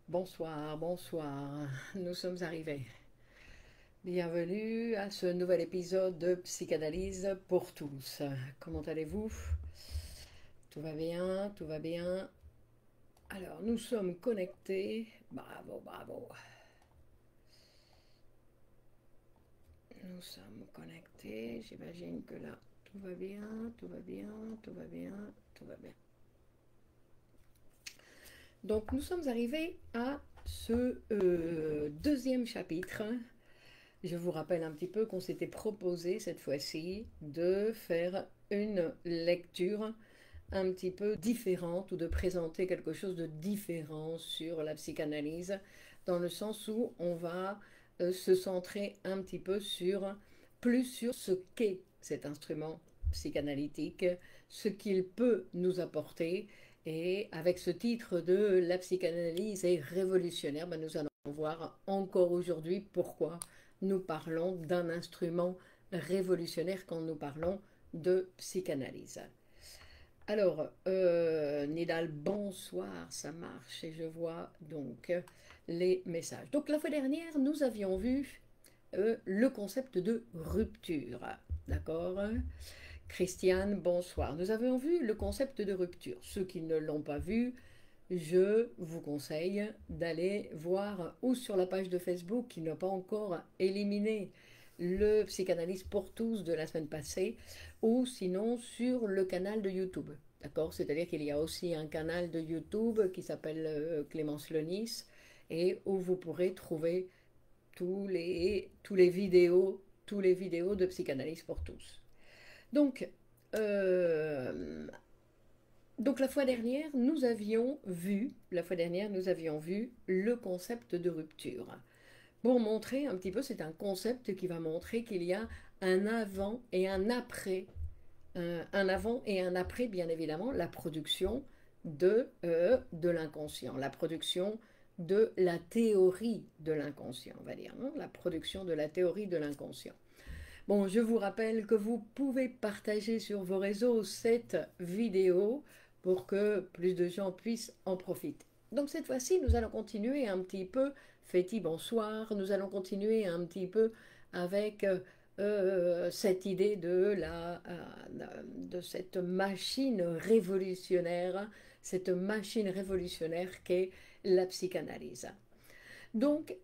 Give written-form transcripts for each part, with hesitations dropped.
Bonsoir, bonsoir, nous sommes arrivés. Bienvenue à ce nouvel épisode de Psychanalyse pour tous. Comment allez-vous? Tout va bien, tout va bien. Alors, nous sommes connectés. Bravo, bravo. Nous sommes connectés. J'imagine que là, tout va bien, tout va bien, tout va bien, tout va bien. Donc, nous sommes arrivés à ce deuxième chapitre. Je vous rappelle un petit peu qu'on s'était proposé cette fois-ci de faire une lecture un petit peu différente ou de présenter quelque chose de différent sur la psychanalyse, dans le sens où on va se centrer un petit peu plus sur ce qu'est cet instrument psychanalytique, ce qu'il peut nous apporter. Et avec ce titre de La psychanalyse est révolutionnaire, ben nous allons voir encore aujourd'hui pourquoi nous parlons d'un instrument révolutionnaire quand nous parlons de psychanalyse. Alors, Nidal, bonsoir, ça marche et je vois donc les messages. Donc la fois dernière, nous avions vu le concept de rupture, d'accord? Christiane, bonsoir. Nous avions vu le concept de rupture. Ceux qui ne l'ont pas vu, je vous conseille d'aller voir ou sur la page de Facebook qui n'a pas encore éliminé le psychanalyse pour tous de la semaine passée, ou sinon sur le canal de YouTube. D'accord? C'est-à-dire qu'il y a aussi un canal de YouTube qui s'appelle Clémence Lenis et où vous pourrez trouver tous les vidéos de psychanalyse pour tous. Donc, euh, donc la fois dernière, nous avions vu le concept de rupture. Pour montrer un petit peu, c'est un concept qui va montrer qu'il y a un avant et un après. Un avant et un après, bien évidemment, la production de l'inconscient, la production de la théorie de l'inconscient, on va dire, hein, la production de la théorie de l'inconscient. Bon, je vous rappelle que vous pouvez partager sur vos réseaux cette vidéo pour que plus de gens puissent en profiter. Donc cette fois-ci, nous allons continuer un petit peu, Féti, bonsoir, nous allons continuer un petit peu avec cette idée de cette machine révolutionnaire qu'est la psychanalyse. Donc,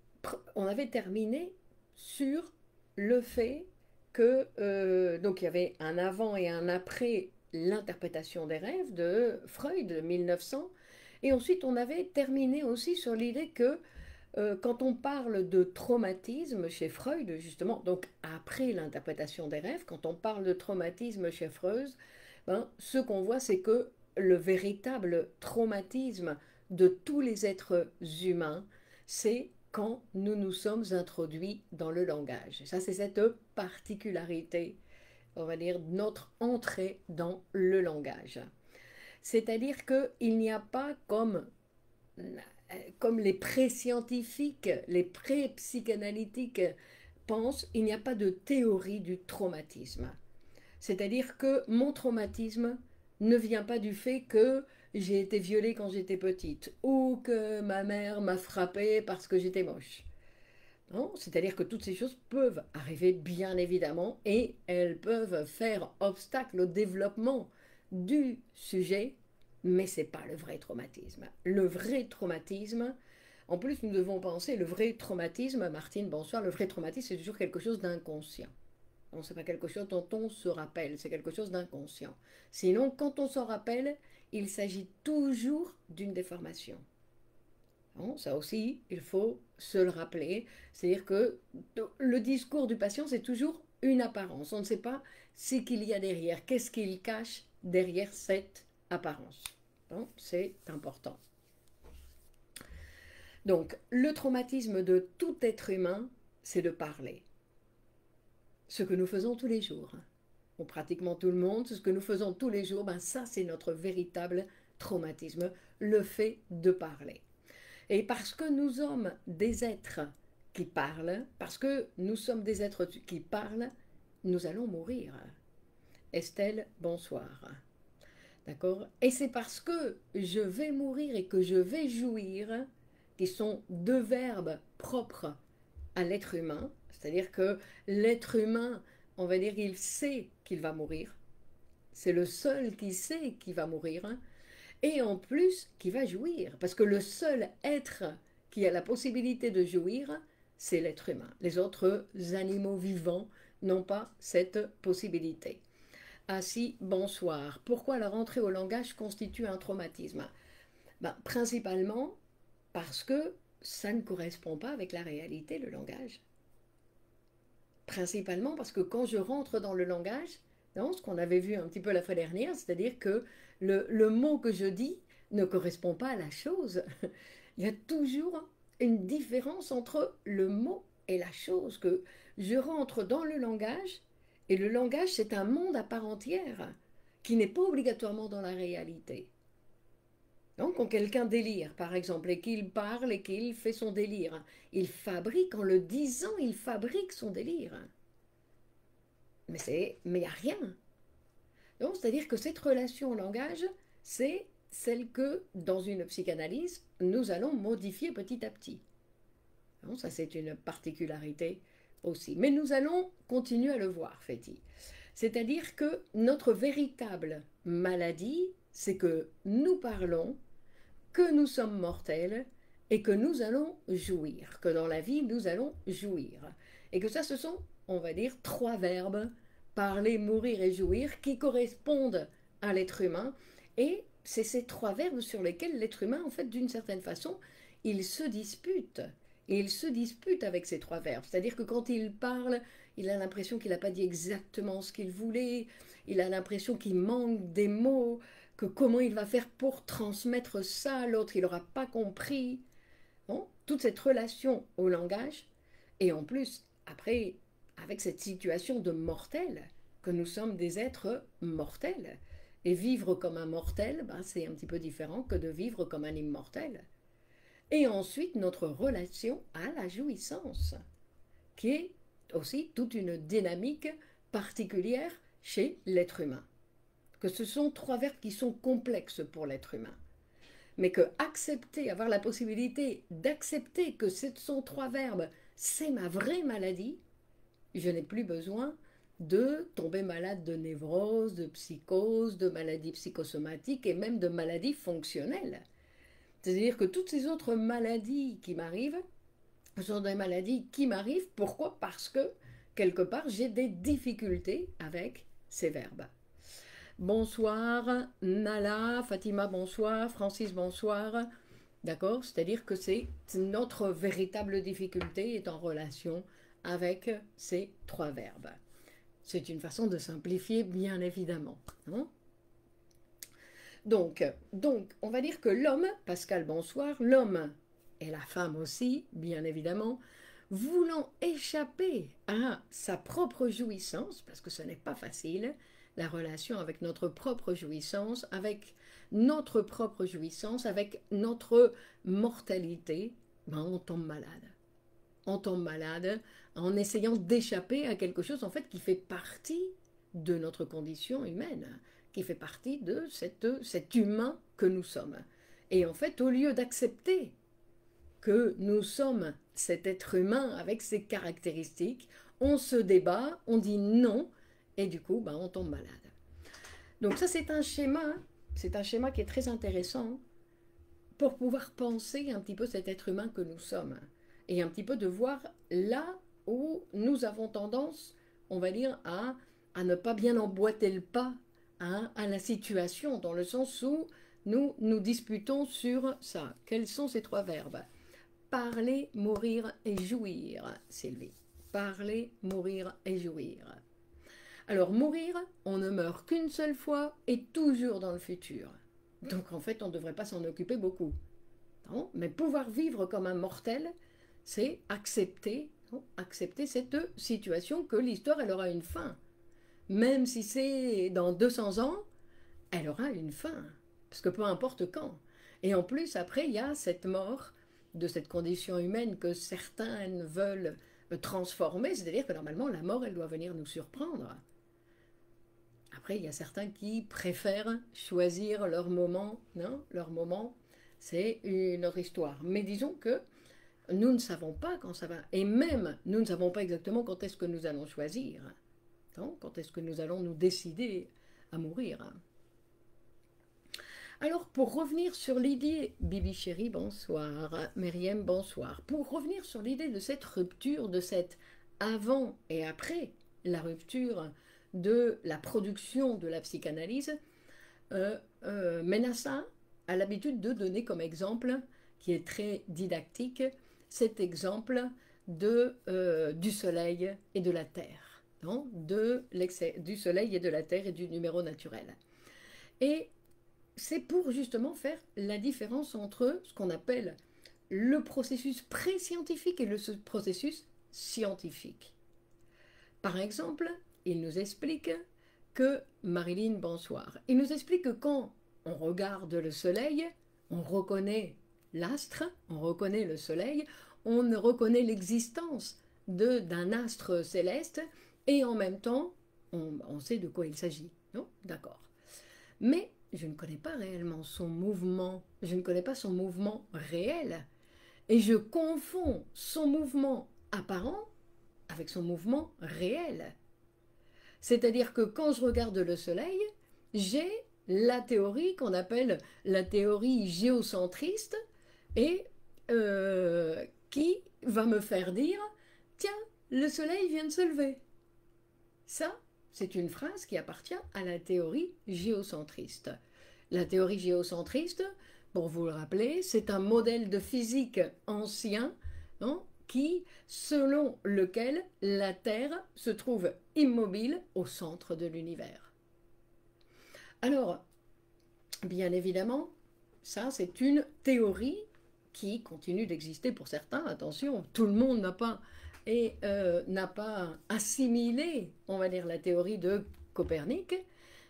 on avait terminé sur le fait que donc il y avait un avant et un après l'interprétation des rêves de Freud de 1900, et ensuite on avait terminé aussi sur l'idée que quand on parle de traumatisme chez Freud, justement, donc après l'interprétation des rêves, quand on parle de traumatisme chez Freud, ben, ce qu'on voit, c'est que le véritable traumatisme de tous les êtres humains, c'est quand nous nous sommes introduits dans le langage. Ça, c'est cette particularité, on va dire, notre entrée dans le langage. C'est-à-dire qu'il n'y a pas comme les pré-scientifiques, les pré-psychanalytiques pensent, il n'y a pas de théorie du traumatisme. C'est-à-dire que mon traumatisme ne vient pas du fait que j'ai été violée quand j'étais petite ou que ma mère m'a frappée parce que j'étais moche. Non, c'est-à-dire que toutes ces choses peuvent arriver bien évidemment et elles peuvent faire obstacle au développement du sujet, mais ce n'est pas le vrai traumatisme. Le vrai traumatisme, en plus nous devons penser, le vrai traumatisme, Martine, bonsoir, le vrai traumatisme c'est toujours quelque chose d'inconscient. Non, ce n'est pas quelque chose dont on se rappelle, c'est quelque chose d'inconscient. Sinon, quand on s'en rappelle, il s'agit toujours d'une déformation. Bon, ça aussi, il faut se le rappeler. C'est-à-dire que le discours du patient, c'est toujours une apparence. On ne sait pas ce qu'il y a derrière, qu'est-ce qu'il cache derrière cette apparence. Bon, c'est important. Donc, le traumatisme de tout être humain, c'est de parler. Ce que nous faisons tous les jours. Pour pratiquement tout le monde, ce que nous faisons tous les jours, ben ça, c'est notre véritable traumatisme, le fait de parler. Et parce que nous sommes des êtres qui parlent, parce que nous sommes des êtres qui parlent, nous allons mourir. Estelle, bonsoir. D'accord? Et c'est parce que je vais mourir et que je vais jouir qui sont deux verbes propres à l'être humain, c'est-à-dire que l'être humain, on va dire, il sait qu'il va mourir. C'est le seul qui sait qu'il va mourir, hein, et en plus qui va jouir, parce que le seul être qui a la possibilité de jouir, c'est l'être humain. Les autres animaux vivants n'ont pas cette possibilité. Ah si, bonsoir. Pourquoi la rentrée au langage constitue un traumatisme? Ben, principalement parce que ça ne correspond pas avec la réalité, le langage. Principalement parce que quand je rentre dans le langage, non, ce qu'on avait vu un petit peu la fois dernière, c'est-à-dire que le mot que je dis ne correspond pas à la chose. Il y a toujours une différence entre le mot et la chose, que je rentre dans le langage, et le langage, c'est un monde à part entière, qui n'est pas obligatoirement dans la réalité. Donc, quand quelqu'un délire, par exemple, et qu'il parle et qu'il fait son délire, il fabrique, en le disant, il fabrique son délire. Mais il n'y a rien. Donc, c'est-à-dire que cette relation au langage, c'est celle que, dans une psychanalyse, nous allons modifier petit à petit. Donc, ça, c'est une particularité aussi. Mais nous allons continuer à le voir, Féti. C'est-à-dire que notre véritable maladie, c'est que nous parlons, que nous sommes mortels et que nous allons jouir, que dans la vie, nous allons jouir. Et que ça, ce sont, on va dire, trois verbes, parler, mourir et jouir, qui correspondent à l'être humain. Et c'est ces trois verbes sur lesquels l'être humain, en fait, d'une certaine façon, il se dispute. Et il se dispute avec ces trois verbes. C'est-à-dire que quand il parle, il a l'impression qu'il n'a pas dit exactement ce qu'il voulait, il a l'impression qu'il manque des mots, que comment il va faire pour transmettre ça, l'autre il n'aura pas compris. Bon, toute cette relation au langage, et en plus, après, avec cette situation de mortel, que nous sommes des êtres mortels. Et vivre comme un mortel, ben, c'est un petit peu différent que de vivre comme un immortel. Et ensuite, notre relation à la jouissance, qui est aussi toute une dynamique particulière chez l'être humain. Que ce sont trois verbes qui sont complexes pour l'être humain. Mais que accepter, avoir la possibilité d'accepter que ce sont trois verbes, c'est ma vraie maladie, je n'ai plus besoin de tomber malade de névrose, de psychose, de maladies psychosomatiques et même de maladies fonctionnelles. C'est-à-dire que toutes ces autres maladies qui m'arrivent, ce sont des maladies qui m'arrivent. Pourquoi? Parce que, quelque part, j'ai des difficultés avec ces verbes. Bonsoir, Nala, Fatima, bonsoir, Francis, bonsoir. D'accord? C'est-à-dire que c'est notre véritable difficulté est en relation avec ces trois verbes. C'est une façon de simplifier, bien évidemment. Hein? Donc, on va dire que l'homme, Pascal, bonsoir, l'homme et la femme aussi, bien évidemment, voulant échapper à sa propre jouissance, parce que ce n'est pas facile, la relation avec notre propre jouissance, avec notre propre jouissance, avec notre mortalité, ben on tombe malade. On tombe malade en essayant d'échapper à quelque chose en fait qui fait partie de notre condition humaine, qui fait partie de cet humain que nous sommes. Et en fait, au lieu d'accepter que nous sommes cet être humain avec ses caractéristiques, on se débat, on dit non, et du coup, ben, on tombe malade. Donc ça, c'est un schéma qui est très intéressant pour pouvoir penser un petit peu cet être humain que nous sommes, et un petit peu de voir là où nous avons tendance, on va dire, à ne pas bien emboîter le pas à la situation, dans le sens où nous nous disputons sur ça. Quels sont ces trois verbes? Parler, mourir et jouir, Sylvie. Parler, mourir et jouir. Alors mourir, on ne meurt qu'une seule fois et toujours dans le futur. Donc en fait, on ne devrait pas s'en occuper beaucoup. Non? Mais pouvoir vivre comme un mortel, c'est accepter cette situation que l'histoire, elle aura une fin. Même si c'est dans 200 ans, elle aura une fin. Parce que peu importe quand. Et en plus, après, il y a cette mort de cette condition humaine que certains veulent transformer. C'est-à-dire que normalement, la mort, elle doit venir nous surprendre. Après, il y a certains qui préfèrent choisir leur moment, non, leur moment c'est une autre histoire. Mais disons que nous ne savons pas quand ça va. Et même, nous ne savons pas exactement quand est-ce que nous allons choisir. Non, quand est-ce que nous allons nous décider à mourir. Alors, pour revenir sur l'idée, Bibi chérie, bonsoir, Myriam, bonsoir. Pour revenir sur l'idée de cette rupture, de cette avant et après la rupture de la production de la psychanalyse, Menassa a l'habitude de donner comme exemple, qui est très didactique, cet exemple du soleil et de la terre, non, du soleil et de la terre et du numéro naturel. Et c'est pour justement faire la différence entre ce qu'on appelle le processus pré-scientifique et le processus scientifique. Par exemple, il nous explique que, Marilyn, bonsoir, il nous explique que quand on regarde le soleil, on reconnaît l'astre, on reconnaît le soleil, on reconnaît l'existence d'un astre céleste et en même temps, on sait de quoi il s'agit. Non? D'accord. Mais je ne connais pas réellement son mouvement, je ne connais pas son mouvement réel et je confonds son mouvement apparent avec son mouvement réel. C'est-à-dire que quand je regarde le soleil, j'ai la théorie qu'on appelle la théorie géocentriste et qui va me faire dire « Tiens, le soleil vient de se lever ». Ça, c'est une phrase qui appartient à la théorie géocentriste. La théorie géocentriste, pour vous le rappeler, c'est un modèle de physique ancien, non, selon lequel la Terre se trouve immobile au centre de l'univers. Alors, bien évidemment, ça c'est une théorie qui continue d'exister pour certains. Attention, tout le monde n'a pas assimilé, on va dire, la théorie de Copernic.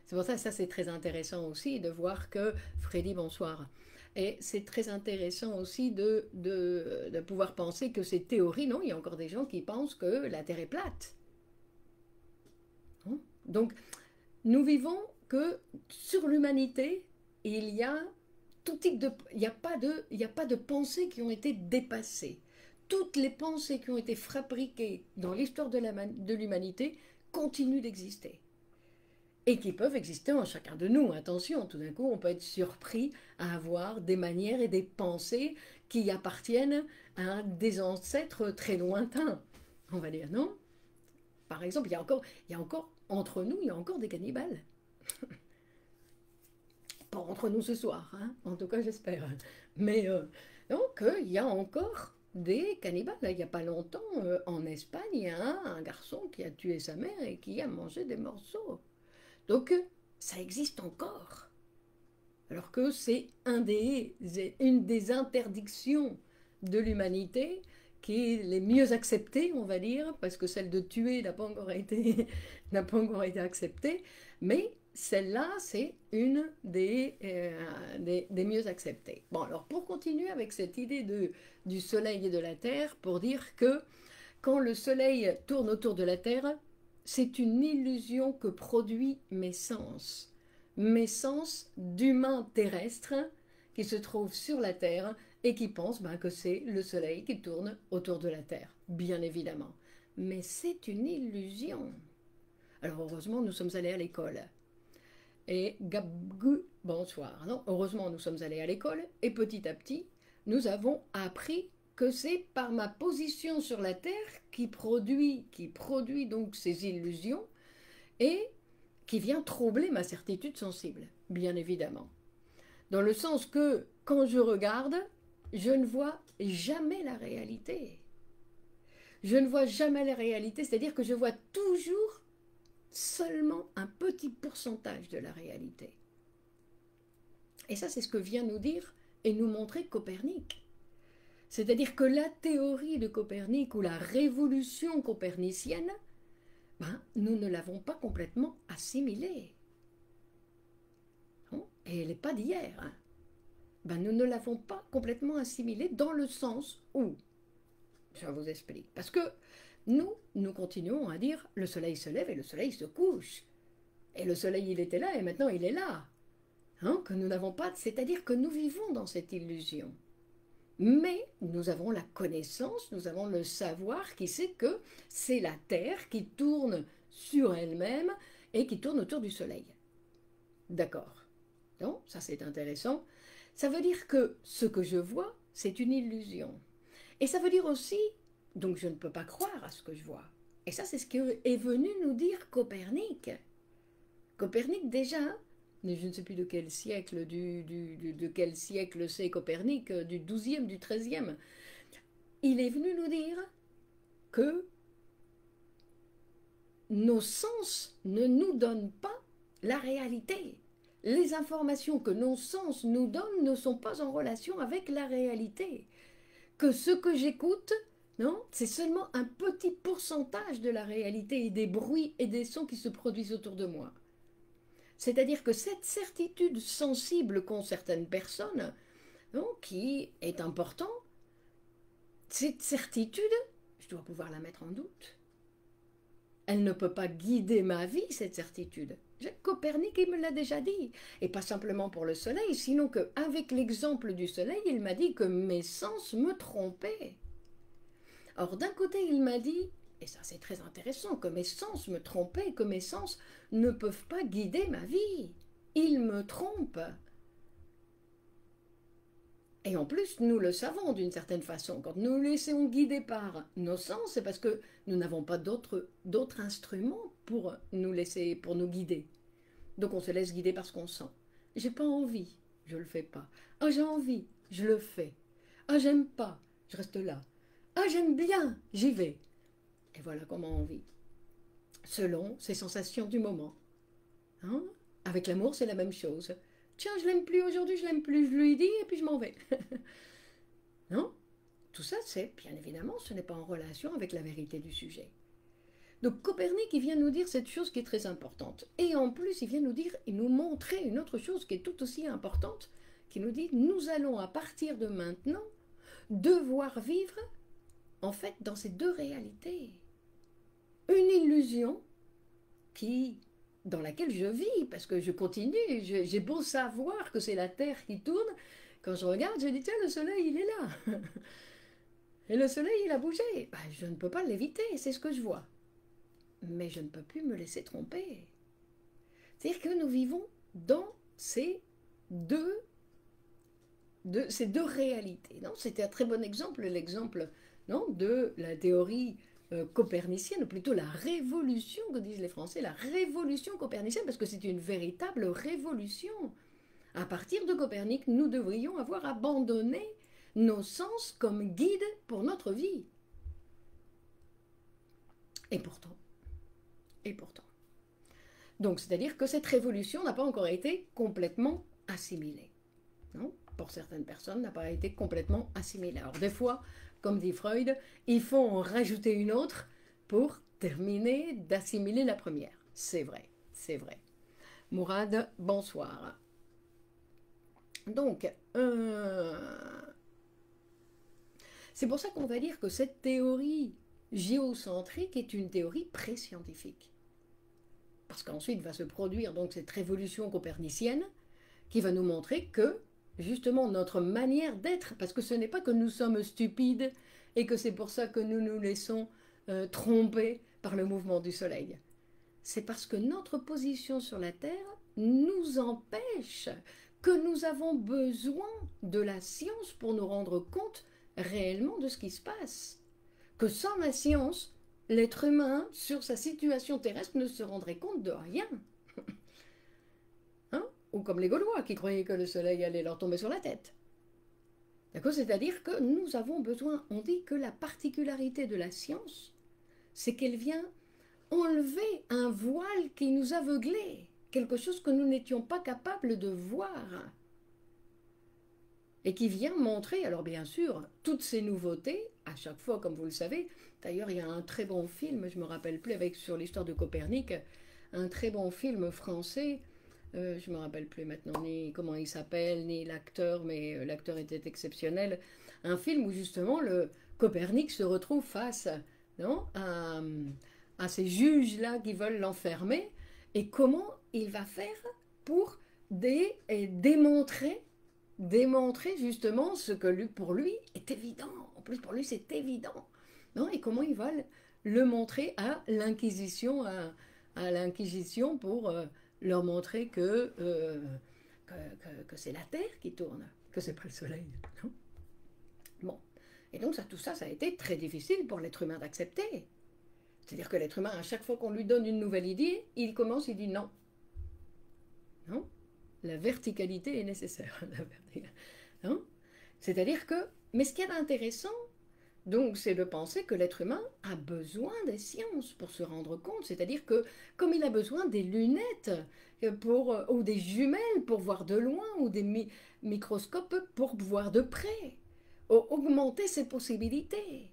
C'est pour ça que ça c'est très intéressant aussi de voir que, Freddy, bonsoir, et c'est très intéressant aussi de pouvoir penser que ces théories, non, il y a encore des gens qui pensent que la Terre est plate. Donc, nous vivons que sur l'humanité, il y a tout type de... Il n'y a pas de pensées qui ont été dépassées. Toutes les pensées qui ont été fabriquées dans l'histoire de l'humanité continuent d'exister. Et qui peuvent exister en chacun de nous. Attention, tout d'un coup, on peut être surpris à avoir des manières et des pensées qui appartiennent à des ancêtres très lointains. On va dire, non? Par exemple, il y a encore, entre nous, il y a encore des cannibales. Pas entre nous ce soir, hein, en tout cas j'espère. Mais donc, il y a encore des cannibales. Il n'y a pas longtemps, en Espagne, il y a un garçon qui a tué sa mère et qui a mangé des morceaux. Donc, ça existe encore. Alors que c'est une des interdictions de l'humanité qui est les mieux acceptées, on va dire, parce que celle de tuer n'a pas encore été acceptée, mais celle-là, c'est une des mieux acceptées. Bon, alors pour continuer avec cette idée du soleil et de la Terre, pour dire que quand le soleil tourne autour de la Terre, c'est une illusion que produit mes sens d'humains terrestres qui se trouvent sur la Terre et qui pensent que c'est le soleil qui tourne autour de la Terre, bien évidemment. Mais c'est une illusion. Alors heureusement, nous sommes allés à l'école. Et Gabgu, bonsoir. Non, heureusement, nous sommes allés à l'école et petit à petit, nous avons appris que c'est par ma position sur la Terre qui produit donc ces illusions et qui vient troubler ma certitude sensible, bien évidemment. Dans le sens que, quand je regarde, je ne vois jamais la réalité. Je ne vois jamais la réalité, c'est-à-dire que je vois toujours seulement un petit pourcentage de la réalité. Et ça, c'est ce que vient nous dire et nous montrer Copernic. C'est-à-dire que la théorie de Copernic ou la révolution copernicienne, nous ne l'avons pas complètement assimilée. Et elle n'est pas d'hier. Nous ne l'avons pas complètement assimilée dans le sens où, je vous explique, parce que nous continuons à dire le soleil se lève et le soleil se couche. Et le soleil, il était là et maintenant il est là. hein, que nous n'avons pas, c'est-à-dire que nous vivons dans cette illusion. Mais nous avons la connaissance, nous avons le savoir qui sait que c'est la Terre qui tourne sur elle-même et qui tourne autour du Soleil. D'accord. Donc, ça c'est intéressant. Ça veut dire que ce que je vois, c'est une illusion. Et ça veut dire aussi, donc je ne peux pas croire à ce que je vois. Et ça c'est ce qu'est venu nous dire Copernic. Copernic déjà, mais je ne sais plus de quel siècle, de quel siècle c'est Copernic, du 12e, du 13e, il est venu nous dire que nos sens ne nous donnent pas la réalité. Les informations que nos sens nous donnent ne sont pas en relation avec la réalité. Que ce que j'écoute, non, c'est seulement un petit pourcentage de la réalité et des bruits et des sons qui se produisent autour de moi. C'est-à-dire que cette certitude sensible qu'ont certaines personnes, non, qui est importante, cette certitude, je dois pouvoir la mettre en doute. Elle ne peut pas guider ma vie, cette certitude. Copernic, il me l'a déjà dit. Et pas simplement pour le soleil, sinon qu'avec l'exemple du soleil, il m'a dit que mes sens me trompaient. Or, d'un côté, il m'a dit, et ça c'est très intéressant, que mes sens me trompaient, que mes sens ne peuvent pas guider ma vie. Ils me trompent. Et en plus, nous le savons d'une certaine façon. Quand nous nous laissons guider par nos sens, c'est parce que nous n'avons pas d'autres instruments pour nous guider. Donc on se laisse guider par ce qu'on sent. J'ai pas envie, je le fais pas. Ah, j'ai envie, je le fais. Ah, j'aime pas, je reste là. Ah, j'aime bien, j'y vais. Et voilà comment on vit. Selon ses sensations du moment. Hein? Avec l'amour, c'est la même chose. Tiens, je l'aime plus aujourd'hui, je l'aime plus, je lui dis et puis je m'en vais. Non? Tout ça, c'est, bien évidemment, ce n'est pas en relation avec la vérité du sujet. Donc Copernic, il vient nous dire cette chose qui est très importante. Et en plus, il vient nous dire, il nous montrer une autre chose qui est tout aussi importante, qui nous dit, nous allons à partir de maintenant devoir vivre, en fait, dans ces deux réalités. Une illusion dans laquelle je vis, parce que je continue, j'ai beau savoir que c'est la Terre qui tourne, quand je regarde, je dis, tiens, le soleil, il est là. Et le soleil, il a bougé. Ben, je ne peux pas l'éviter, c'est ce que je vois. Mais je ne peux plus me laisser tromper. C'est-à-dire que nous vivons dans ces deux réalités. C'était un très bon exemple, l'exemple de la théorie copernicienne, ou plutôt la révolution, que disent les Français, la révolution copernicienne, parce que c'est une véritable révolution. À partir de Copernic, nous devrions avoir abandonné nos sens comme guide pour notre vie. Et pourtant. Donc, c'est-à-dire que cette révolution n'a pas encore été complètement assimilée. Non ? Pour certaines personnes, n'a pas été complètement assimilée. Alors, des fois, comme dit Freud, il faut en rajouter une autre pour terminer d'assimiler la première. C'est vrai, c'est vrai. Mourad, bonsoir. Donc, c'est pour ça qu'on va dire que cette théorie géocentrique est une théorie pré-scientifique. Parce qu'ensuite va se produire donc cette révolution copernicienne qui va nous montrer que, justement, notre manière d'être, parce que ce n'est pas que nous sommes stupides et que c'est pour ça que nous nous laissons tromper par le mouvement du soleil. C'est parce que notre position sur la Terre nous empêche, que nous avons besoin de la science pour nous rendre compte réellement de ce qui se passe. Que sans la science, l'être humain, sur sa situation terrestre, ne se rendrait compte de rien. Hein? Ou comme les Gaulois qui croyaient que le soleil allait leur tomber sur la tête. D'accord? C'est-à-dire que nous avons besoin, on dit que la particularité de la science, c'est qu'elle vient enlever un voile qui nous aveuglait, quelque chose que nous n'étions pas capables de voir. Et qui vient montrer, alors bien sûr, toutes ces nouveautés, à chaque fois, comme vous le savez. D'ailleurs, il y a un très bon film, je ne me rappelle plus, sur l'histoire de Copernic, un très bon film français, je ne me rappelle plus maintenant ni comment il s'appelle, ni l'acteur, mais l'acteur était exceptionnel. Un film où justement le Copernic se retrouve face à ces juges-là qui veulent l'enfermer, et comment il va faire pour et démontrer justement ce que pour lui est évident. En plus, pour lui, c'est évident. Non? Et comment il va le montrer à l'Inquisition, à l'Inquisition pour leur montrer que c'est la Terre qui tourne, que c'est pas le Soleil. Non? Bon. Et donc tout ça, ça a été très difficile pour l'être humain d'accepter. C'est-à-dire que l'être humain, à chaque fois qu'on lui donne une nouvelle idée, il dit non. Non? La verticalité est nécessaire. Non? C'est-à-dire que, mais ce qui est intéressant, donc, c'est de penser que l'être humain a besoin des sciences pour se rendre compte. C'est-à-dire que, comme il a besoin des lunettes ou des jumelles pour voir de loin, ou des microscopes pour voir de près, augmenter ses possibilités.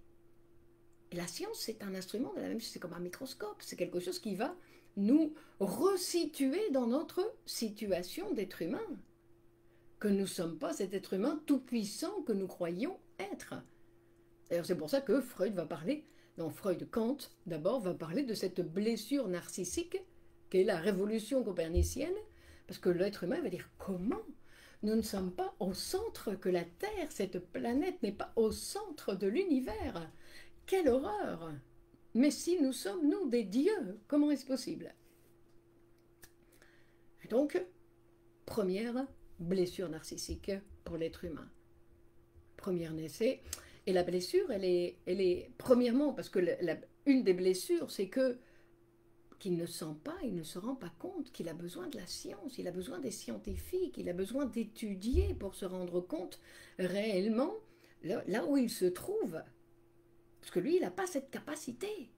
Et la science, c'est un instrument de la même chose, c'est comme un microscope, c'est quelque chose qui va nous resituer dans notre situation d'être humain. Que nous ne sommes pas cet être humain tout-puissant que nous croyons être. D'ailleurs, c'est pour ça que Freud va parler, Kant d'abord va parler de cette blessure narcissique qu'est la révolution copernicienne, parce que l'être humain va dire comment nous ne sommes pas au centre, que la Terre, cette planète, n'est pas au centre de l'univers. Quelle horreur! Mais si nous sommes, nous, des dieux, comment est-ce possible? Et donc, première blessure narcissique pour l'être humain. Première naissée. Et la blessure, elle est premièrement, parce que une des blessures, c'est qu'il ne sent pas, il ne se rend pas compte qu'il a besoin de la science, il a besoin des scientifiques, il a besoin d'étudier pour se rendre compte réellement là où il se trouve. Parce que lui, il n'a pas cette capacité.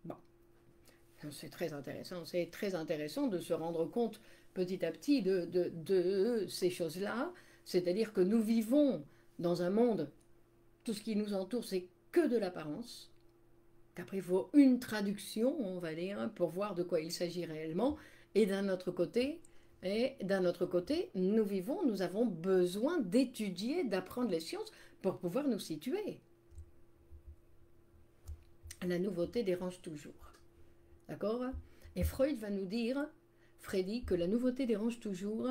Bon, c'est très intéressant. C'est très intéressant de se rendre compte petit à petit de ces choses-là. C'est-à-dire que nous vivons dans un monde, tout ce qui nous entoure, c'est que de l'apparence. Qu'après, il faut une traduction, on va dire, pour voir de quoi il s'agit réellement. Et d'un autre côté, nous avons besoin d'étudier, d'apprendre les sciences pour pouvoir nous situer. La nouveauté dérange toujours. D'accord? Et Freud va nous dire, Freddy, que la nouveauté dérange toujours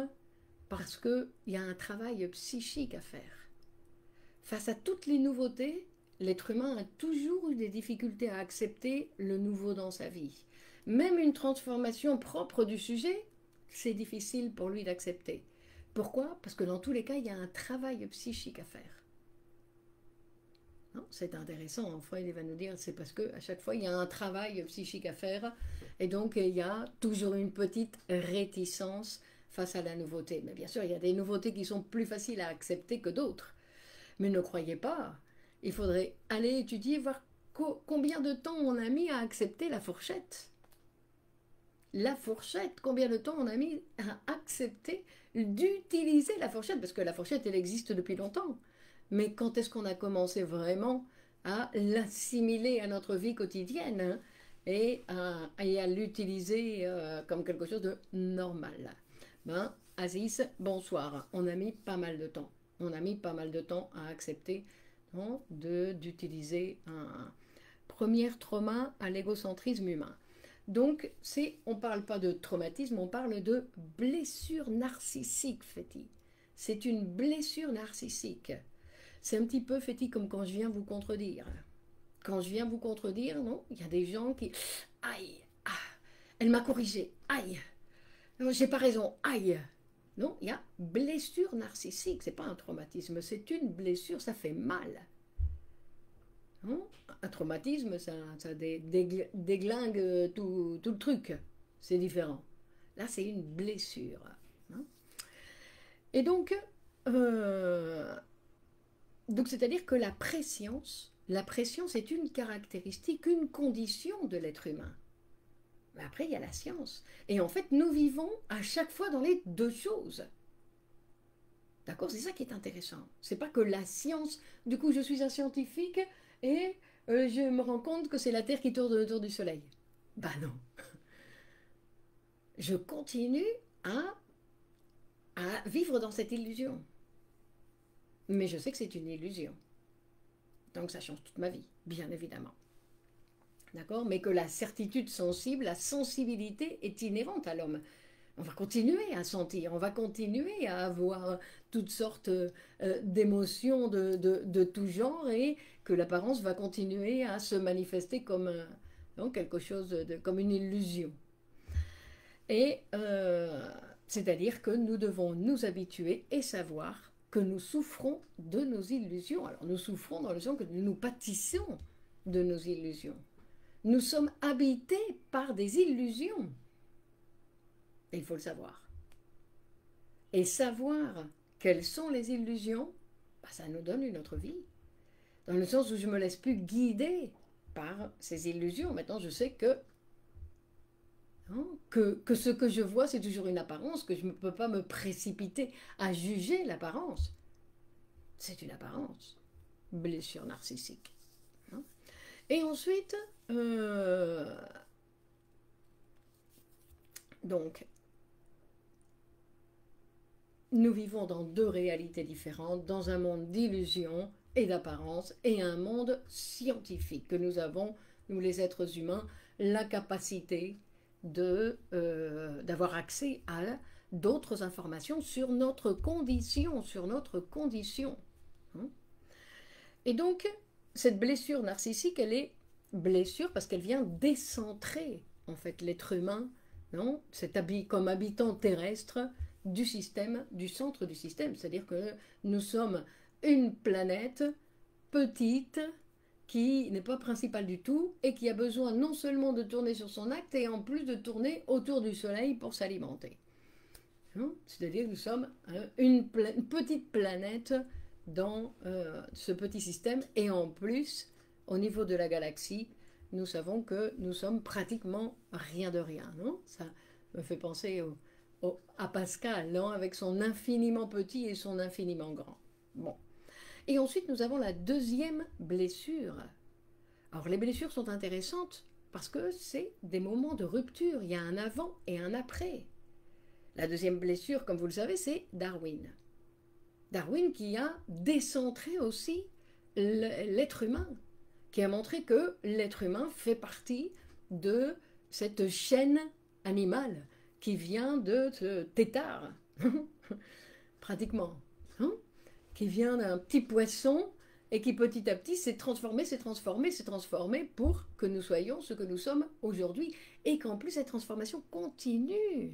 parce qu'il y a un travail psychique à faire. Face à toutes les nouveautés, l'être humain a toujours eu des difficultés à accepter le nouveau dans sa vie. Même une transformation propre du sujet, c'est difficile pour lui d'accepter. Pourquoi? Parce que dans tous les cas, il y a un travail psychique à faire. C'est intéressant, Freud va nous dire, c'est parce qu'à chaque fois, il y a un travail psychique à faire, et donc il y a toujours une petite réticence face à la nouveauté. Mais bien sûr, il y a des nouveautés qui sont plus faciles à accepter que d'autres. Mais ne croyez pas, il faudrait aller étudier, voir combien de temps on a mis à accepter la fourchette. La fourchette, combien de temps on a mis à accepter d'utiliser la fourchette, parce que la fourchette, elle existe depuis longtemps. Mais quand est-ce qu'on a commencé vraiment à l'assimiler à notre vie quotidienne et à l'utiliser comme quelque chose de normal? Aziz, bonsoir. On a mis pas mal de temps. On a mis pas mal de temps à accepter d'utiliser un premier trauma à l'égocentrisme humain. Donc, on ne parle pas de traumatisme, on parle de blessure narcissique, Féti. C'est une blessure narcissique. C'est un petit peu, Féti, comme quand je viens vous contredire. Quand je viens vous contredire, non, il y a des gens qui... Aïe, elle m'a corrigé, aïe, j'ai pas raison, aïe. Non, il y a blessure narcissique, c'est pas un traumatisme, c'est une blessure, ça fait mal. Non? Un traumatisme, ça déglingue tout le truc, c'est différent. Là, c'est une blessure. Hein? Et donc c'est-à-dire que la préscience est une caractéristique, une condition de l'être humain. Mais après, il y a la science. Et en fait, nous vivons à chaque fois dans les deux choses. D'accord? C'est ça qui est intéressant. C'est pas que la science, du coup, je suis un scientifique et je me rends compte que c'est la Terre qui tourne autour du Soleil. Ben non. Je continue à vivre dans cette illusion. Mais je sais que c'est une illusion. Donc ça change toute ma vie, bien évidemment. d'accord? Mais que la certitude sensible, la sensibilité est inhérente à l'homme. On va continuer à sentir, on va continuer à avoir toutes sortes d'émotions de tout genre et que l'apparence va continuer à se manifester comme donc quelque chose comme une illusion. Et c'est-à-dire que nous devons nous habituer et savoir que nous souffrons de nos illusions. Alors nous souffrons dans le sens que nous pâtissons de nos illusions. Nous sommes habités par des illusions. Et il faut le savoir. Et savoir quelles sont les illusions, bah, ça nous donne une autre vie. Dans le sens où je ne me laisse plus guider par ces illusions. Maintenant, je sais que ce que je vois, c'est toujours une apparence, que je ne peux pas me précipiter à juger l'apparence. C'est une apparence. Blessure narcissique. Et ensuite, donc, nous vivons dans deux réalités différentes, dans un monde d'illusions et d'apparence et un monde scientifique que nous avons, nous les êtres humains, la capacité d'avoir accès à d'autres informations sur notre condition, Et donc, cette blessure narcissique, elle est blessure parce qu'elle vient décentrer, en fait, l'être humain, non, comme habitant terrestre du système, du centre du système. C'est-à-dire que nous sommes une planète petite qui n'est pas principale du tout et qui a besoin non seulement de tourner sur son axe et en plus de tourner autour du Soleil pour s'alimenter. C'est-à-dire que nous sommes une petite planète dans ce petit système et en plus, au niveau de la galaxie, nous savons que nous sommes pratiquement rien de rien. Non, ça me fait penser à Pascal, non, avec son infiniment petit et son infiniment grand. Bon. Et ensuite, nous avons la deuxième blessure. Alors, les blessures sont intéressantes parce que c'est des moments de rupture. Il y a un avant et un après. La deuxième blessure, comme vous le savez, c'est Darwin. Darwin qui a décentré aussi l'être humain, qui a montré que l'être humain fait partie de cette chaîne animale qui vient de ce tétard, pratiquement, qui vient d'un petit poisson et qui petit à petit s'est transformé pour que nous soyons ce que nous sommes aujourd'hui et qu'en plus cette transformation continue.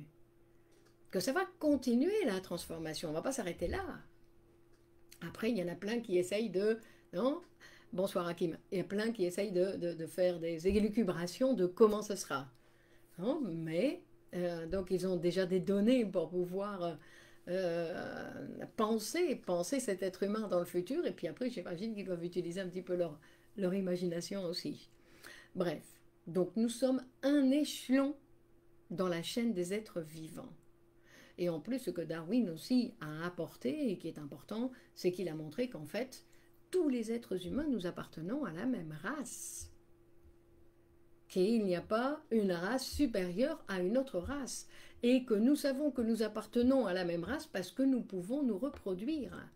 Que ça va continuer la transformation, on ne va pas s'arrêter là. Après, il y en a plein qui essayent de... Non, bonsoir Hakim. Il y a plein qui essayent de faire des élucubrations de comment ce sera. Non, mais, donc ils ont déjà des données pour pouvoir penser cet être humain dans le futur. Et puis après, j'imagine qu'ils doivent utiliser un petit peu leur imagination aussi. Bref, donc nous sommes un échelon dans la chaîne des êtres vivants. Et en plus, ce que Darwin aussi a apporté et qui est important, c'est qu'il a montré qu'en fait, tous les êtres humains, nous appartenons à la même race. Qu'il n'y a pas une race supérieure à une autre race. Et que nous savons que nous appartenons à la même race parce que nous pouvons nous reproduire.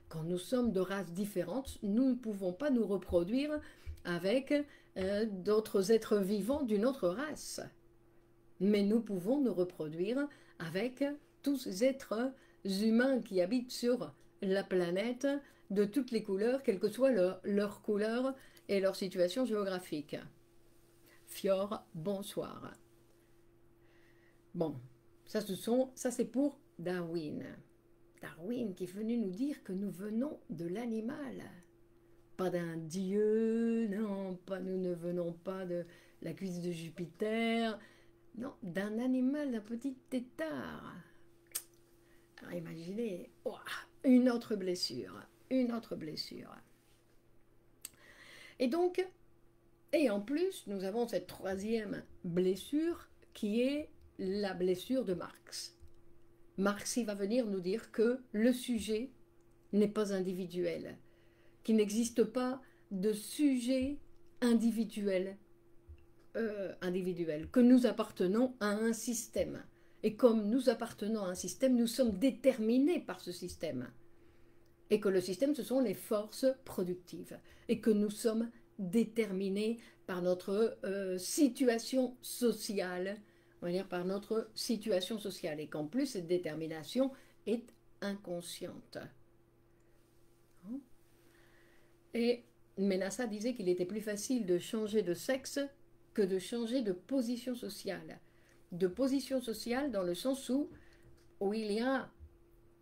Quand nous sommes de races différentes, nous ne pouvons pas nous reproduire avec d'autres êtres vivants d'une autre race. Mais nous pouvons nous reproduire avec tous ces êtres humains qui habitent sur la planète de toutes les couleurs, quelle que soit leur couleur et leur situation géographique. Fior, bonsoir. Bon, ça c'est pour Darwin. Darwin qui est venu nous dire que nous venons de l'animal. Pas d'un dieu, non, nous ne venons pas de la cuisse de Jupiter, non, d'un animal, d'un petit tétard. Alors imaginez, oh, une autre blessure. Et donc, et en plus, nous avons cette troisième blessure qui est la blessure de Marx. Marx, il va venir nous dire que le sujet n'est pas individuel, qu'il n'existe pas de sujet individuel, que nous appartenons à un système. Et comme nous appartenons à un système, nous sommes déterminés par ce système. Et que le système, ce sont les forces productives. Et que nous sommes déterminé par notre situation sociale, on va dire par notre situation sociale, et qu'en plus cette détermination est inconsciente. Et Ménassa disait qu'il était plus facile de changer de sexe que de changer de position sociale. De position sociale dans le sens où il y a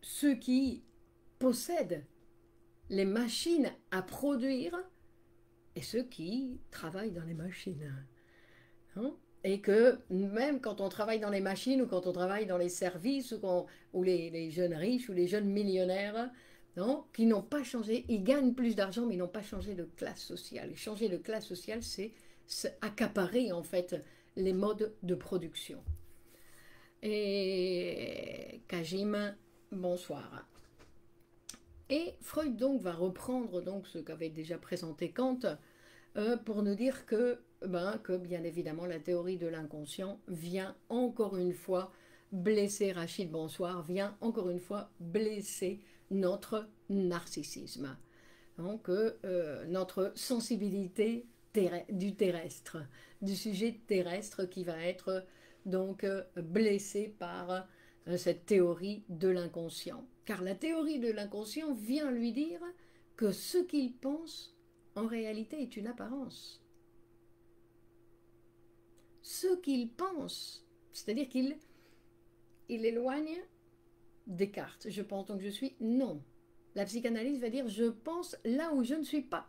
ceux qui possèdent les machines à produire et ceux qui travaillent dans les machines. Hein? Et que même quand on travaille dans les machines ou quand on travaille dans les services ou les jeunes riches ou les jeunes millionnaires, non, qui n'ont pas changé, ils gagnent plus d'argent mais ils n'ont pas changé de classe sociale. Et changer de classe sociale, c'est accaparer en fait les modes de production. Et Kajim, bonsoir. Et Freud donc va reprendre donc ce qu'avait déjà présenté Kant pour nous dire que bien évidemment la théorie de l'inconscient vient encore une fois blesser, Rachid bonsoir, vient encore une fois blesser notre narcissisme. Donc notre sensibilité du terrestre, du sujet terrestre qui va être donc blessé par cette théorie de l'inconscient. Car la théorie de l'inconscient vient lui dire que ce qu'il pense, en réalité, est une apparence. Ce qu'il pense, c'est-à-dire qu'il éloigne Descartes. Je pense donc je suis, non. La psychanalyse va dire je pense là où je ne suis pas.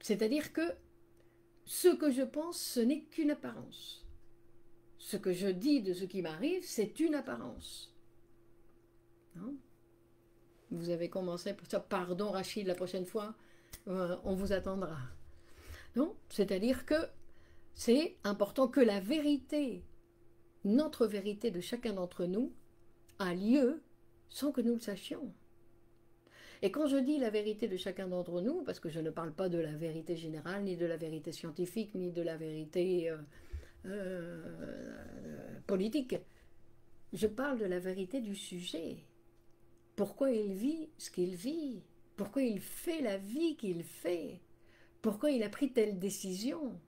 C'est-à-dire que ce que je pense, ce n'est qu'une apparence. Ce que je dis de ce qui m'arrive, c'est une apparence. Non? Vous avez commencé pour ça. Pardon Rachid, la prochaine fois, on vous attendra. Non? C'est-à-dire que c'est important que la vérité, notre vérité de chacun d'entre nous, a lieu sans que nous le sachions. Et quand je dis la vérité de chacun d'entre nous, parce que je ne parle pas de la vérité générale, ni de la vérité scientifique, ni de la vérité politique, je parle de la vérité du sujet. Pourquoi il vit ce qu'il vit? Pourquoi il fait la vie qu'il fait? Pourquoi il a pris telle décision?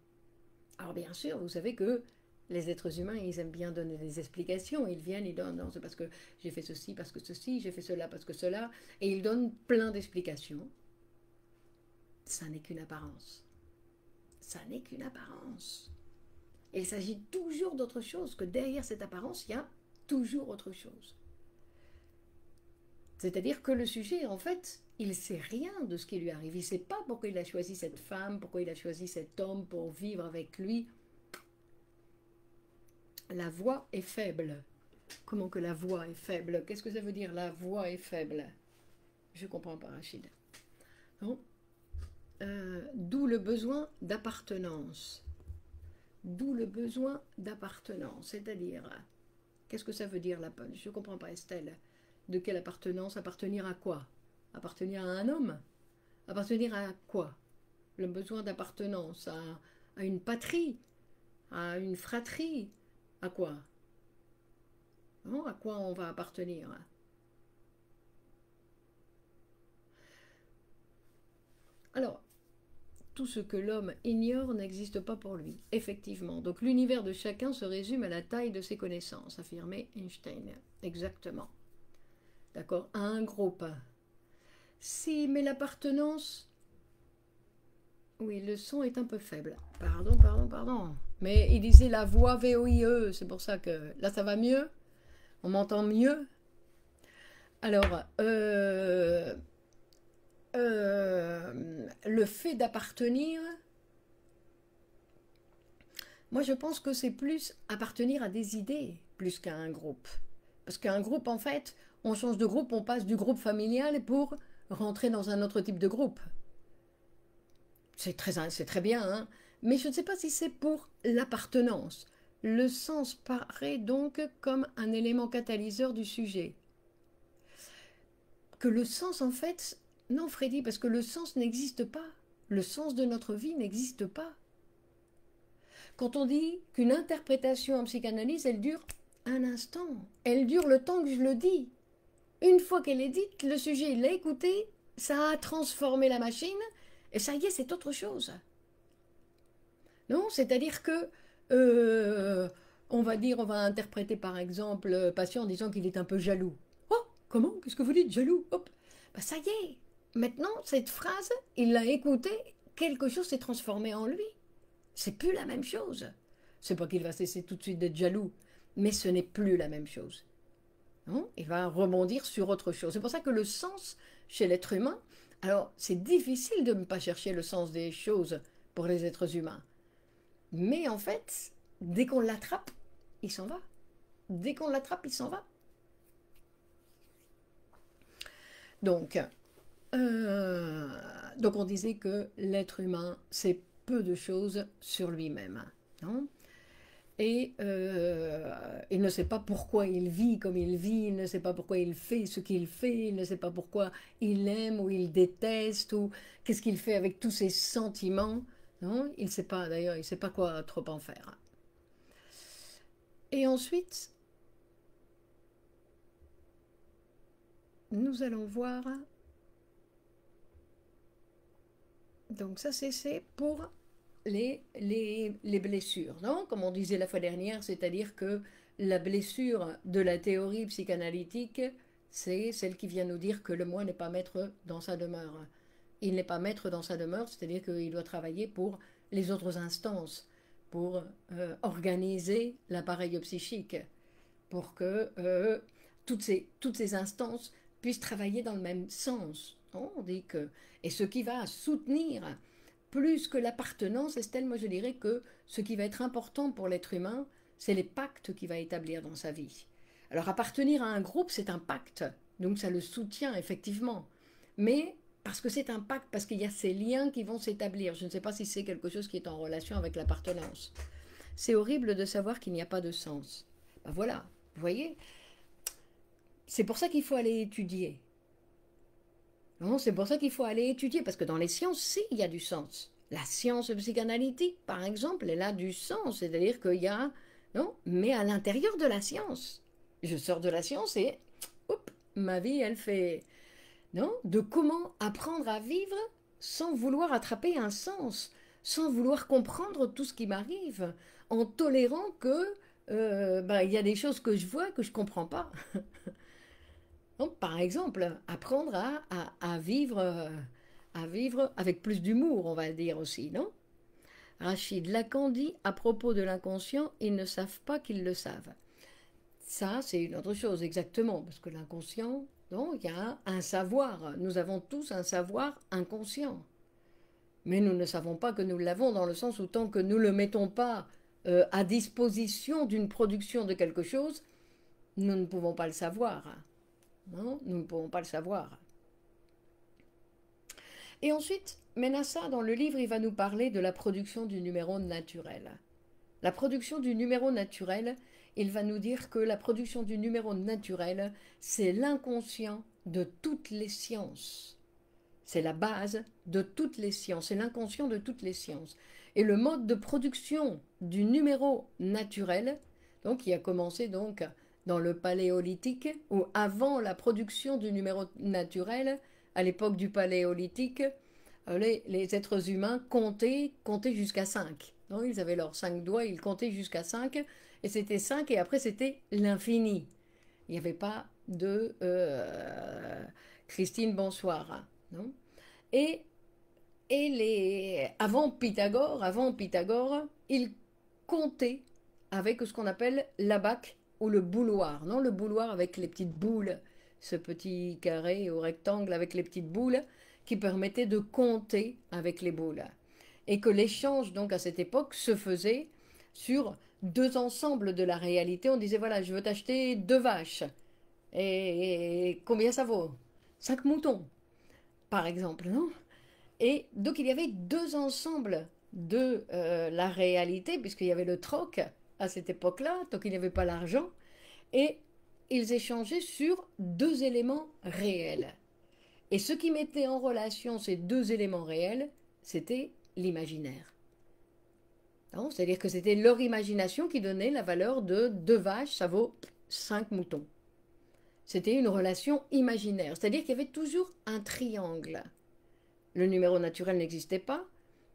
Alors bien sûr, vous savez que les êtres humains, ils aiment bien donner des explications. Ils viennent, ils donnent, non, c'est parce que j'ai fait ceci, parce que ceci, j'ai fait cela, parce que cela. Et ils donnent plein d'explications. Ça n'est qu'une apparence. Ça n'est qu'une apparence. Et il s'agit toujours d'autre chose, que derrière cette apparence, il y a toujours autre chose. C'est-à-dire que le sujet, en fait, il ne sait rien de ce qui lui arrive. Il ne sait pas pourquoi il a choisi cette femme, pourquoi il a choisi cet homme pour vivre avec lui. La voix est faible. Comment que la voix est faible? Qu'est-ce que ça veut dire, la voix est faible? Je ne comprends pas, Rachid. D'où le besoin d'appartenance. D'où le besoin d'appartenance. C'est-à-dire, qu'est-ce que ça veut dire, je ne comprends pas, Estelle. De quelle appartenance? Appartenir à quoi? Appartenir à un homme? Appartenir à quoi? Le besoin d'appartenance à une patrie, à une fratrie. À quoi? Non, à quoi on va appartenir? Alors, tout ce que l'homme ignore n'existe pas pour lui, effectivement. Donc l'univers de chacun se résume à la taille de ses connaissances, affirmait Einstein. Exactement. D'accord? À un groupe. Si, mais l'appartenance... Oui, le son est un peu faible. Pardon. Mais il disait la voix VOIE, c'est pour ça que... Là, ça va mieux? On m'entend mieux? Alors, le fait d'appartenir... Moi, je pense que c'est plus appartenir à des idées, plus qu'à un groupe. Parce qu'un groupe, en fait, on change de groupe, on passe du groupe familial pour rentrer dans un autre type de groupe. C'est très bien, hein? Mais je ne sais pas si c'est pour l'appartenance. Le sens paraît donc comme un élément catalyseur du sujet. Que le sens, en fait... Non, Freddy, parce que le sens n'existe pas. Le sens de notre vie n'existe pas. Quand on dit qu'une interprétation en psychanalyse, elle dure un instant. Elle dure le temps que je le dis. Une fois qu'elle est dite, le sujet, il l'a écouté, ça a transformé la machine, et ça y est, c'est autre chose. Non, c'est-à-dire que, euh, on va dire, on va interpréter par exemple le patient en disant qu'il est un peu jaloux. Oh, comment? Qu'est-ce que vous dites, jaloux? Hop, bah ça y est. Maintenant, cette phrase, il l'a écoutée, quelque chose s'est transformé en lui. C'est plus la même chose. C'est pas qu'il va cesser tout de suite d'être jaloux, mais ce n'est plus la même chose. Non, il va rebondir sur autre chose. C'est pour ça que le sens chez l'être humain, alors c'est difficile de ne pas chercher le sens des choses pour les êtres humains. Mais en fait, dès qu'on l'attrape, il s'en va. Dès qu'on l'attrape, il s'en va. Donc, euh, donc on disait que l'être humain sait peu de choses sur lui-même. Non, et il ne sait pas pourquoi il vit comme il vit, il ne sait pas pourquoi il fait ce qu'il fait, il ne sait pas pourquoi il aime ou il déteste, ou qu'est-ce qu'il fait avec tous ses sentiments. Non, il ne sait pas, d'ailleurs, il ne sait pas quoi trop en faire. Et ensuite, nous allons voir, donc ça c'est pour les blessures, non? Comme on disait la fois dernière, c'est-à-dire que la blessure de la théorie psychanalytique, c'est celle qui vient nous dire que le moi n'est pas maître dans sa demeure. Il n'est pas maître dans sa demeure, c'est-à-dire qu'il doit travailler pour les autres instances, pour organiser l'appareil psychique, pour que toutes ces instances puissent travailler dans le même sens. On dit que, et ce qui va soutenir plus que l'appartenance, Estelle, moi je dirais que ce qui va être important pour l'être humain, c'est les pactes qu'il va établir dans sa vie. Alors appartenir à un groupe, c'est un pacte, donc ça le soutient effectivement. Mais parce que c'est un pacte, parce qu'il y a ces liens qui vont s'établir. Je ne sais pas si c'est quelque chose qui est en relation avec l'appartenance. C'est horrible de savoir qu'il n'y a pas de sens. Ben voilà, vous voyez, c'est pour ça qu'il faut aller étudier. Non, c'est pour ça qu'il faut aller étudier, parce que dans les sciences, si, il y a du sens. La science psychanalytique, par exemple, elle a du sens, c'est-à-dire qu'il y a... Non, mais à l'intérieur de la science. Je sors de la science et... Oups, ma vie, elle fait... Non, de comment apprendre à vivre sans vouloir attraper un sens, sans vouloir comprendre tout ce qui m'arrive, en tolérant que... il y a des choses que je vois que je ne comprends pas. Donc, par exemple, apprendre à vivre avec plus d'humour, on va dire aussi, non? Rachid Lacan dit à propos de l'inconscient, ils ne savent pas qu'ils le savent. Ça, c'est une autre chose, exactement, parce que l'inconscient, non, il y a un savoir. Nous avons tous un savoir inconscient. Mais nous ne savons pas que nous l'avons dans le sens où tant que nous ne le mettons pas à disposition d'une production de quelque chose, nous ne pouvons pas le savoir. Non, nous ne pouvons pas le savoir. Et ensuite, Menassa, dans le livre, il va nous parler de la production du numéro naturel. La production du numéro naturel, il va nous dire que la production du numéro naturel, c'est l'inconscient de toutes les sciences. C'est la base de toutes les sciences, c'est l'inconscient de toutes les sciences. Et le mode de production du numéro naturel, donc qui a commencé donc dans le paléolithique, ou avant la production du numéro naturel, à l'époque du paléolithique, les êtres humains comptaient jusqu'à 5. Donc, ils avaient leurs 5 doigts, ils comptaient jusqu'à 5, et c'était 5, et après c'était l'infini. Il n'y avait pas de Christine, bonsoir. Non, et, avant Pythagore, ils comptaient avec ce qu'on appelle l'abaque ou le bouloir. Non, le bouloir avec les petites boules, ce petit carré ou rectangle avec les petites boules qui permettait de compter avec les boules. Et que l'échange, donc à cette époque, se faisait sur deux ensembles de la réalité. On disait, voilà, je veux t'acheter 2 vaches. Et combien ça vaut? 5 moutons, par exemple, non? Et donc il y avait deux ensembles de la réalité, puisqu'il y avait le troc à cette époque-là, donc il n'y avait pas l'argent, et ils échangeaient sur deux éléments réels. Et ce qui mettait en relation ces deux éléments réels, c'était l'imaginaire. C'est-à-dire que c'était leur imagination qui donnait la valeur de 2 vaches, ça vaut 5 moutons. C'était une relation imaginaire, c'est-à-dire qu'il y avait toujours un triangle. Le numéro naturel n'existait pas,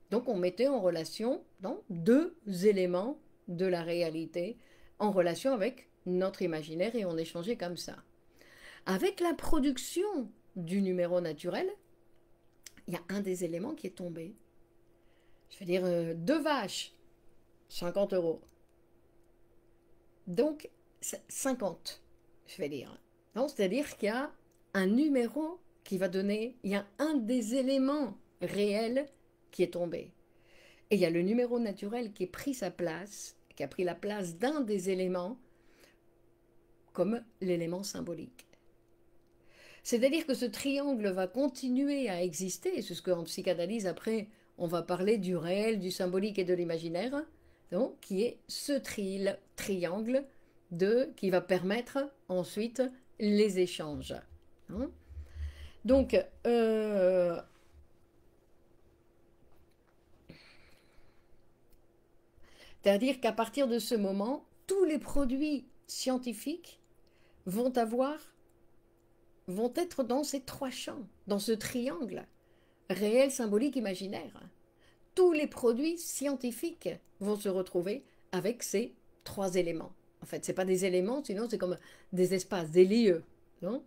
donc on mettait en relation deux éléments de la réalité en relation avec notre imaginaire et on échangeait comme ça. Avec la production du numéro naturel, il y a un des éléments qui est tombé. Je veux dire, 2 vaches, 50 euros. Donc, 50, je vais dire. C'est-à-dire qu'il y a un numéro qui va donner, il y a un des éléments réels qui est tombé. Et il y a le numéro naturel qui a pris sa place, qui a pris la place d'un des éléments comme l'élément symbolique. C'est-à-dire que ce triangle va continuer à exister, et c'est ce qu'en psychanalyse, après, on va parler du réel, du symbolique et de l'imaginaire, donc, qui est ce triangle qui va permettre ensuite les échanges. Donc, c'est-à-dire qu'à partir de ce moment, tous les produits scientifiques vont être dans ces 3 champs, dans ce triangle, réel, symbolique, imaginaire. Tous les produits scientifiques vont se retrouver avec ces 3 éléments. En fait, ce n'est pas des éléments, sinon c'est comme des espaces, des lieux. Non,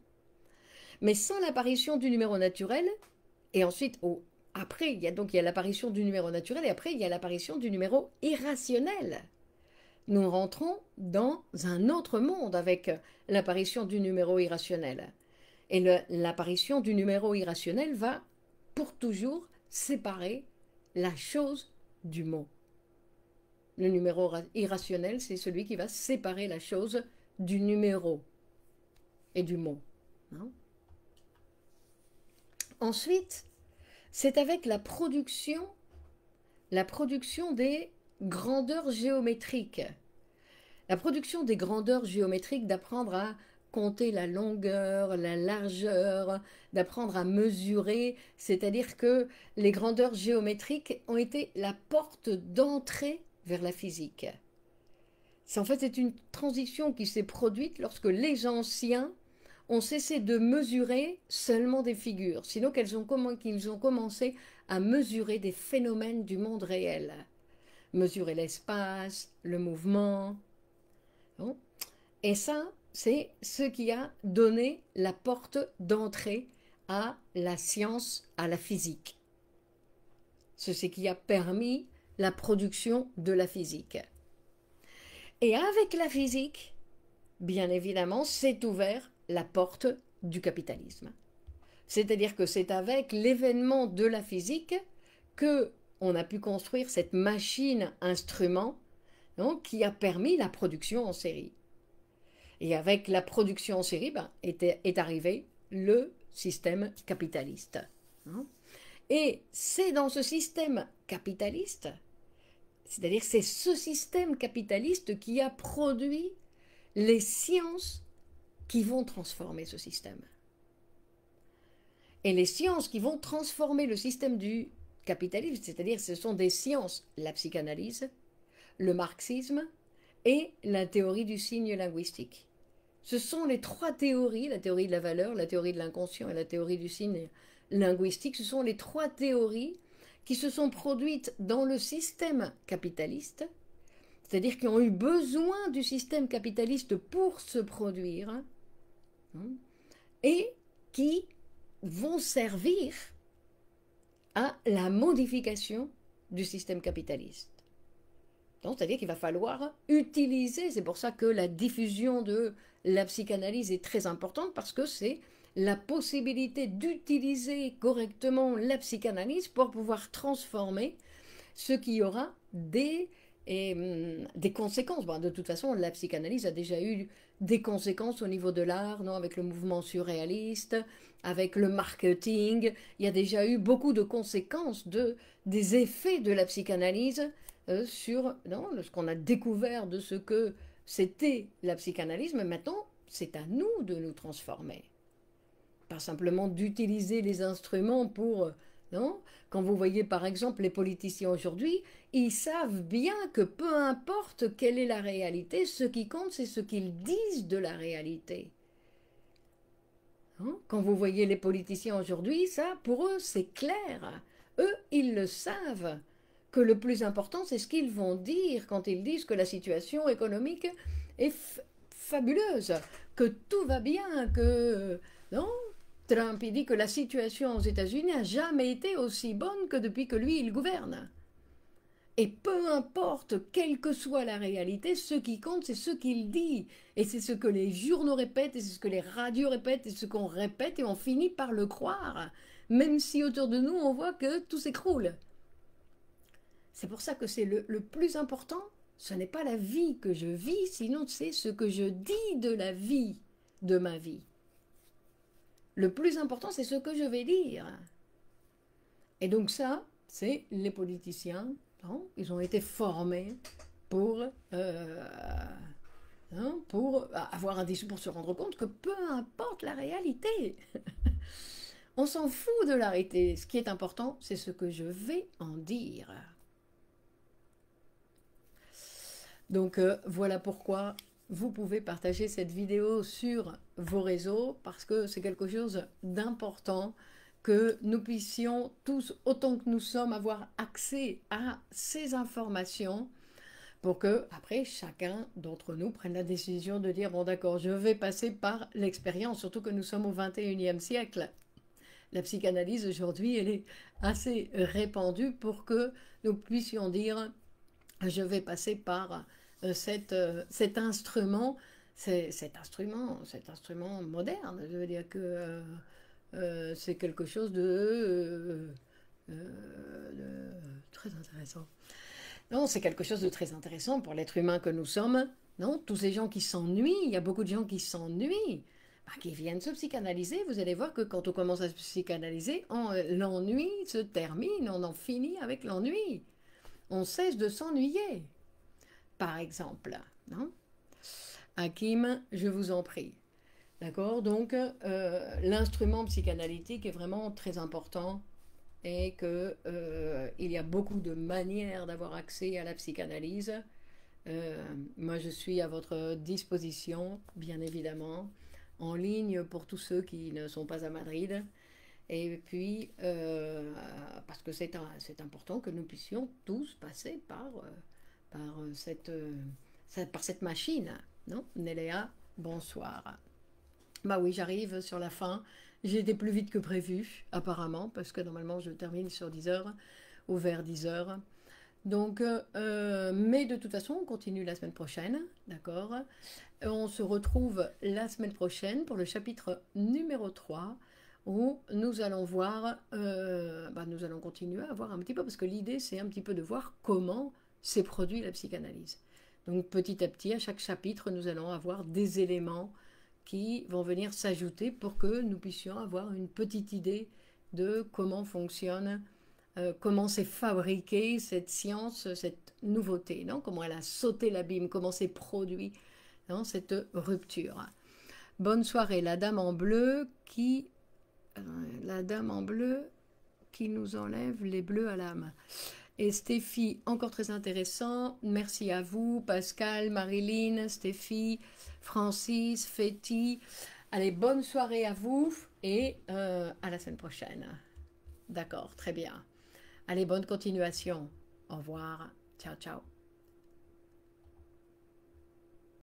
mais sans l'apparition du numéro naturel, et ensuite, après, il y a l'apparition du numéro naturel, et après, il y a l'apparition du numéro irrationnel. Nous rentrons dans un autre monde avec l'apparition du numéro irrationnel. Et l'apparition du numéro irrationnel va pour toujours séparer la chose du mot. Le numéro irrationnel, c'est celui qui va séparer la chose du numéro et du mot. Ensuite, c'est avec la production des grandeurs géométriques. La production des grandeurs géométriques, d'apprendre à compter la longueur, la largeur, d'apprendre à mesurer, c'est-à-dire que les grandeurs géométriques ont été la porte d'entrée vers la physique. C'est une transition qui s'est produite lorsque les anciens ont cessé de mesurer seulement des figures, sinon qu'ils ont commencé à mesurer des phénomènes du monde réel. Mesurer l'espace, le mouvement. Et ça, c'est ce qui a donné la porte d'entrée à la science, à la physique. C'est ce qui a permis la production de la physique. Et avec la physique, bien évidemment, s'est ouvert la porte du capitalisme. C'est-à-dire que c'est avec l'événement de la physique que on a pu construire cette machine-instrument qui a permis la production en série. Et avec la production en série, est arrivé le système capitaliste. Et c'est dans ce système capitaliste, c'est-à-dire c'est ce système capitaliste qui a produit les sciences qui vont transformer ce système. Et les sciences qui vont transformer le système du capitalisme, c'est-à-dire ce sont des sciences, la psychanalyse, le marxisme et la théorie du signe linguistique. Ce sont les 3 théories, la théorie de la valeur, la théorie de l'inconscient et la théorie du signe linguistique, ce sont les 3 théories qui se sont produites dans le système capitaliste, c'est-à-dire qui ont eu besoin du système capitaliste pour se produire, et qui vont servir à la modification du système capitaliste. C'est-à-dire qu'il va falloir utiliser, c'est pour ça que la diffusion de la psychanalyse est très importante, parce que c'est la possibilité d'utiliser correctement la psychanalyse pour pouvoir transformer ce qui aura des conséquences. De toute façon, la psychanalyse a déjà eu des conséquences au niveau de l'art, avec le mouvement surréaliste, avec le marketing. Il y a déjà eu beaucoup de conséquences des effets de la psychanalyse sur ce qu'on a découvert de ce que c'était la psychanalyse. Mais maintenant, c'est à nous de nous transformer. Pas simplement d'utiliser les instruments pour... Quand vous voyez par exemple les politiciens aujourd'hui, ils savent bien que peu importe quelle est la réalité, ce qui compte c'est ce qu'ils disent de la réalité. Hein. Quand vous voyez les politiciens aujourd'hui, ça, pour eux, c'est clair. Eux, ils le savent, que le plus important, c'est ce qu'ils vont dire quand ils disent que la situation économique est fabuleuse, que tout va bien, que... Non, Trump, il dit que la situation aux États-Unis n'a jamais été aussi bonne que depuis que lui, il gouverne. Et peu importe, quelle que soit la réalité, ce qui compte, c'est ce qu'il dit. Et c'est ce que les journaux répètent, et c'est ce que les radios répètent, et ce qu'on répète, et on finit par le croire. Même si autour de nous, on voit que tout s'écroule. C'est pour ça que c'est le plus important. Ce n'est pas la vie que je vis, sinon c'est ce que je dis de la vie, de ma vie. Le plus important, c'est ce que je vais dire. Et donc ça, c'est les politiciens. Non, ils ont été formés pour, pour avoir un discours, pour se rendre compte que peu importe la réalité, on s'en fout de la réalité. Ce qui est important, c'est ce que je vais en dire. Donc voilà pourquoi vous pouvez partager cette vidéo sur vos réseaux, parce que c'est quelque chose d'important que nous puissions tous, autant que nous sommes, avoir accès à ces informations pour que, après, chacun d'entre nous prenne la décision de dire, bon d'accord, je vais passer par l'expérience, surtout que nous sommes au 21e siècle. La psychanalyse aujourd'hui, elle est assez répandue pour que nous puissions dire, je vais passer par cet instrument, cet instrument moderne. Je veux dire que c'est quelque chose de très intéressant. Non, c'est quelque chose de très intéressant pour l'être humain que nous sommes. Non, tous ces gens qui s'ennuient, il y a beaucoup de gens qui s'ennuient, qui viennent se psychanalyser. Vous allez voir que quand on commence à se psychanalyser, l'ennui se termine, on en finit avec l'ennui. On cesse de s'ennuyer, par exemple. Non, Hakim, je vous en prie. D'accord. Donc, l'instrument psychanalytique est vraiment très important et qu'il y a beaucoup de manières d'avoir accès à la psychanalyse. Moi, je suis à votre disposition, bien évidemment, en ligne pour tous ceux qui ne sont pas à Madrid. Et puis, parce que c'est important que nous puissions tous passer par cette machine. Non, Néléa, bonsoir. Bah oui, j'arrive sur la fin. J'ai été plus vite que prévu, apparemment, parce que normalement je termine sur 10 heures ou vers 10 heures. Donc, mais de toute façon, on continue la semaine prochaine, d'accord? On se retrouve la semaine prochaine pour le chapitre numéro 3, où nous allons voir, nous allons continuer à voir un petit peu, parce que l'idée c'est un petit peu de voir comment s'est produit la psychanalyse. Donc petit à petit, à chaque chapitre, nous allons avoir des éléments qui vont venir s'ajouter pour que nous puissions avoir une petite idée de comment fonctionne, comment s'est fabriquée cette science, cette nouveauté, non? Comment elle a sauté l'abîme, comment s'est produit, non, cette rupture. Bonne soirée, la dame en bleu qui nous enlève les bleus à l'âme. Et Stéphie, encore très intéressant. Merci à vous, Pascal, Marilyn, Stéphie, Francis, Féti. Allez, bonne soirée à vous et à la semaine prochaine. D'accord, très bien. Allez, bonne continuation. Au revoir. Ciao, ciao.